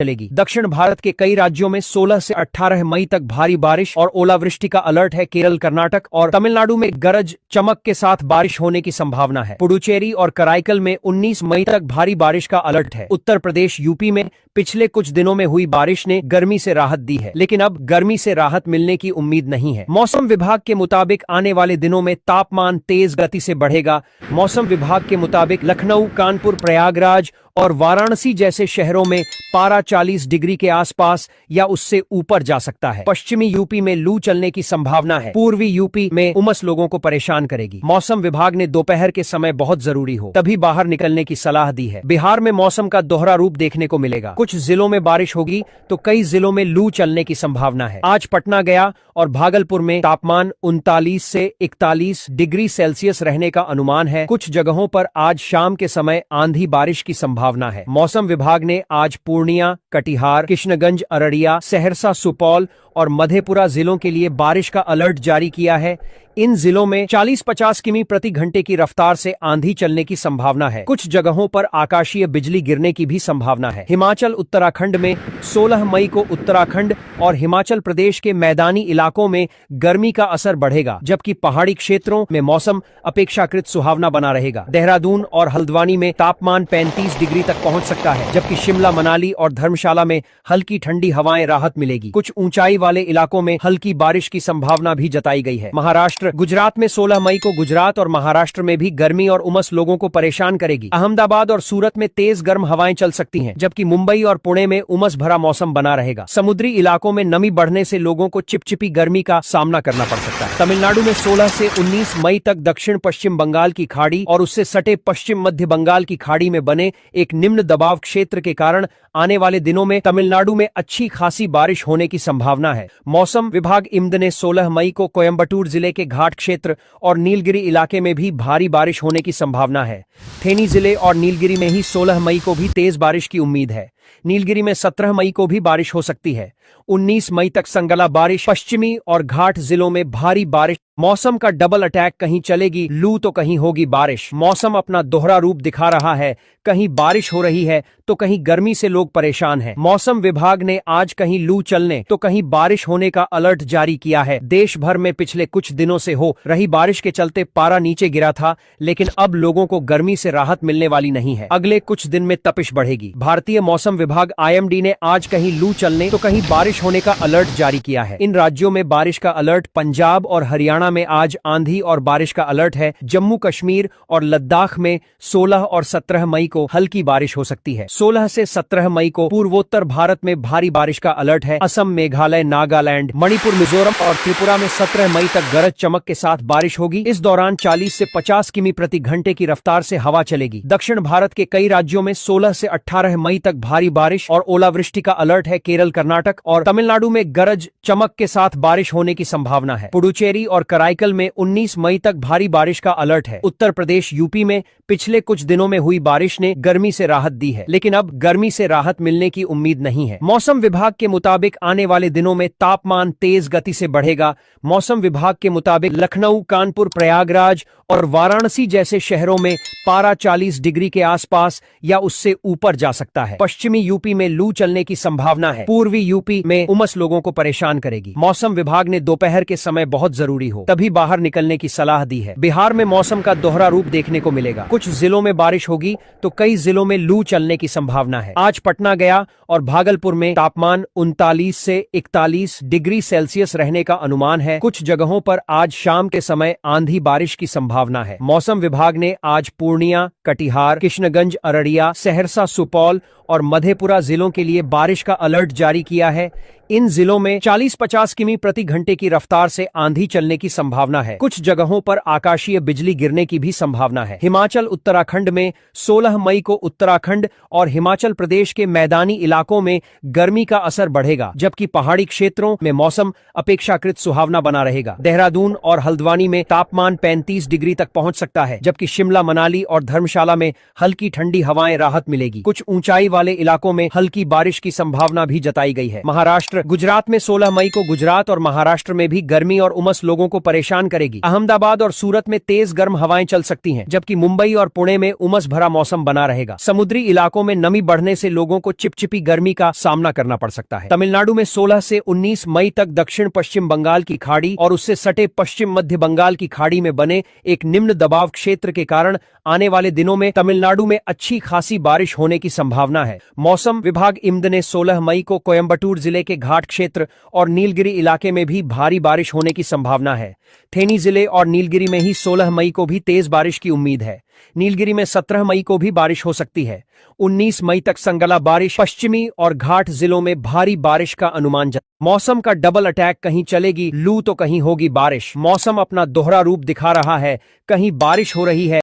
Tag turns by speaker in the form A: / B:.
A: चलेगी। दक्षिण भारत के कई राज्यों में 16 से 18 मई तक भारी बारिश और ओलावृष्टि का अलर्ट है। केरल, कर्नाटक और तमिलनाडु में गरज चमक के साथ बारिश होने की संभावना है। पुडुचेरी और कराईकल में 19 मई तक भारी बारिश का अलर्ट है। उत्तर प्रदेश, यूपी में पिछले कुछ दिनों में हुई बारिश ने गर्मी से राहत दी है, लेकिन अब गर्मी से राहत मिलने की उम्मीद नहीं है। मौसम विभाग के मुताबिक आने वाले दिनों में तापमान तेज गति से बढ़ेगा। मौसम विभाग के मुताबिक लखनऊ, कानपुर, प्रयागराज और वाराणसी जैसे शहरों में पारा 40 डिग्री के आसपास या उससे ऊपर जा सकता है। पश्चिमी यूपी में लू चलने की संभावना है। पूर्वी यूपी में उमस लोगों को परेशान करेगी। मौसम विभाग ने दोपहर के समय बहुत जरूरी हो तभी बाहर निकलने की सलाह दी है। बिहार में मौसम का दोहरा रूप देखने को मिलेगा। कुछ जिलों में बारिश होगी तो कई जिलों में लू चलने की संभावना है। आज पटना, गया और भागलपुर में तापमान 39 से 41 डिग्री सेल्सियस रहने का अनुमान है। कुछ जगहों पर आज शाम के समय आंधी बारिश की संभावना है। मौसम विभाग ने आज पूर्णिया, कटिहार, किशनगंज, अररिया, सहरसा, सुपौल और मधेपुरा जिलों के लिए बारिश का अलर्ट जारी किया है। इन जिलों में 40-50 किमी प्रति घंटे की रफ्तार से आंधी चलने की संभावना है। कुछ जगहों पर आकाशीय बिजली गिरने की भी संभावना है। हिमाचल, उत्तराखंड में 16 मई को उत्तराखंड और हिमाचल प्रदेश के मैदानी इलाकों में गर्मी का असर बढ़ेगा, जबकि पहाड़ी क्षेत्रों में मौसम अपेक्षाकृत सुहावना बना रहेगा। देहरादून और हल्द्वानी में तापमान 35 डिग्री तक पहुंच सकता है, जबकि शिमला, मनाली और धर्मशाला में हल्की ठंडी हवाएं राहत मिलेगी। कुछ ऊंचाई वाले इलाकों में हल्की बारिश की संभावना भी जताई गई है। महाराष्ट्र, गुजरात में 16 मई को गुजरात और महाराष्ट्र में भी गर्मी और उमस लोगों को परेशान करेगी। अहमदाबाद और सूरत में तेज गर्म हवाएं चल सकती हैं, जबकि मुंबई और पुणे में उमस भरा मौसम बना रहेगा। समुद्री इलाकों में नमी बढ़ने से लोगों को चिपचिपी गर्मी का सामना करना पड़ सकता है। तमिलनाडु में 16 से 19 मई तक दक्षिण पश्चिम बंगाल की खाड़ी और उससे सटे पश्चिम मध्य बंगाल की खाड़ी में बने एक निम्न दबाव क्षेत्र के कारण आने वाले दिनों में तमिलनाडु में अच्छी खासी बारिश होने की संभावना है। मौसम विभाग इम्द ने 16 मई को कोयम्बटूर जिले के घाट क्षेत्र और नीलगिरी इलाके में भी भारी बारिश होने की संभावना है। थेनी जिले और नीलगिरी में ही 16 मई को भी तेज बारिश की उम्मीद है। नीलगिरी में 17 मई को भी बारिश हो सकती है। 19 मई तक संगला बारिश, पश्चिमी और घाट जिलों में भारी बारिश। मौसम का डबल अटैक, कहीं चलेगी लू तो कहीं होगी बारिश। मौसम अपना दोहरा रूप दिखा रहा है। कहीं बारिश हो रही है तो कहीं गर्मी से लोग परेशान हैं। मौसम विभाग ने आज कहीं लू चलने तो कहीं बारिश होने का अलर्ट जारी किया है। देश भर में पिछले कुछ दिनों से हो रही बारिश के चलते पारा नीचे गिरा था, लेकिन अब लोगों को गर्मी से राहत मिलने वाली नहीं है। अगले कुछ दिन में तपिश बढ़ेगी। भारतीय मौसम विभाग IMD ने आज कहीं लू चलने तो कहीं बारिश होने का अलर्ट जारी किया है। इन राज्यों में बारिश का अलर्ट पंजाब और हरियाणा में आज आंधी और बारिश का अलर्ट है। जम्मू कश्मीर और लद्दाख में 16 और 17 मई को हल्की बारिश हो सकती है। 16 से 17 मई को पूर्वोत्तर भारत में भारी बारिश का अलर्ट है। असम, मेघालय, नागालैंड, मणिपुर, मिजोरम और त्रिपुरा में 17 मई तक गरज चमक के साथ बारिश होगी। इस दौरान 40 से 50 किमी प्रति घंटे की रफ्तार से हवा चलेगी। दक्षिण भारत के कई राज्यों में 16 से 18 मई तक भारी बारिश और ओलावृष्टि का अलर्ट है। केरल, कर्नाटक और तमिलनाडु में गरज चमक के साथ बारिश होने की संभावना है। पुडुचेरी और कराईकल में 19 मई तक भारी बारिश का अलर्ट है। उत्तर प्रदेश, यूपी में पिछले कुछ दिनों में हुई बारिश ने गर्मी से राहत दी है, लेकिन अब गर्मी से राहत मिलने की उम्मीद नहीं है। मौसम विभाग के मुताबिक आने वाले दिनों में तापमान तेज गति से बढ़ेगा। मौसम विभाग के मुताबिक लखनऊ, कानपुर, प्रयागराज और वाराणसी जैसे शहरों में पारा 40 डिग्री के आसपास या उससे ऊपर जा सकता है। पश्चिमी यूपी में लू चलने की संभावना है। पूर्वी यूपी में उमस लोगों को परेशान करेगी। मौसम विभाग ने दोपहर के समय बहुत जरूरी हो तभी बाहर निकलने की सलाह दी है। बिहार में मौसम का दोहरा रूप देखने को मिलेगा। कुछ जिलों में बारिश होगी तो कई जिलों में लू चलने की संभावना है। आज पटना, गया और भागलपुर में तापमान 39 से 41 डिग्री सेल्सियस रहने का अनुमान है। कुछ जगहों पर आज शाम के समय आंधी बारिश की संभावना है। मौसम विभाग ने आज पूर्णिया, कटिहार, किशनगंज, अररिया, सहरसा, सुपौल और मधेपुरा जिलों के लिए बारिश का अलर्ट जारी किया है। इन जिलों में 40-50 किमी प्रति घंटे की रफ्तार से आंधी चलने की संभावना है। कुछ जगहों पर आकाशीय बिजली गिरने की भी संभावना है। हिमाचल, उत्तराखंड में 16 मई को उत्तराखंड और हिमाचल प्रदेश के मैदानी इलाकों में गर्मी का असर बढ़ेगा, जबकि पहाड़ी क्षेत्रों में मौसम अपेक्षाकृत सुहावना बना रहेगा। देहरादून और हल्द्वानी में तापमान 35 डिग्री तक पहुंच सकता है, जबकि शिमला, मनाली और धर्मशाला में हल्की ठंडी हवाएं राहत मिलेगी। कुछ ऊंचाई वाले इलाकों में हल्की बारिश की संभावना भी जताई गई है। महाराष्ट्र, क्षेत्र गुजरात में 16 मई को गुजरात और महाराष्ट्र में भी गर्मी और उमस लोगों को परेशान करेगी। अहमदाबाद और सूरत में तेज गर्म हवाएं चल सकती हैं, जबकि मुंबई और पुणे में उमस भरा मौसम बना रहेगा। समुद्री इलाकों में नमी बढ़ने से लोगों को चिपचिपी गर्मी का सामना करना पड़ सकता है। तमिलनाडु में 16 से 19 मई तक दक्षिण पश्चिम बंगाल की खाड़ी और उससे सटे पश्चिम मध्य बंगाल की खाड़ी में बने एक निम्न दबाव क्षेत्र के कारण आने वाले दिनों में तमिलनाडु में अच्छी खासी बारिश होने की संभावना है। मौसम विभाग इम्ड ने 16 मई को कोयंबटूर जिले के घाट क्षेत्र और नीलगिरी इलाके में भी भारी बारिश होने की संभावना है। थेनी जिले और नीलगिरी में ही 16 मई को भी तेज बारिश की उम्मीद है। नीलगिरी में 17 मई को भी बारिश हो सकती है। 19 मई तक संगला बारिश, पश्चिमी और घाट जिलों में भारी बारिश का अनुमान। मौसम का डबल अटैक, कहीं चलेगी लू तो कहीं होगी बारिश। मौसम अपना दोहरा रूप दिखा रहा है, कहीं बारिश हो रही है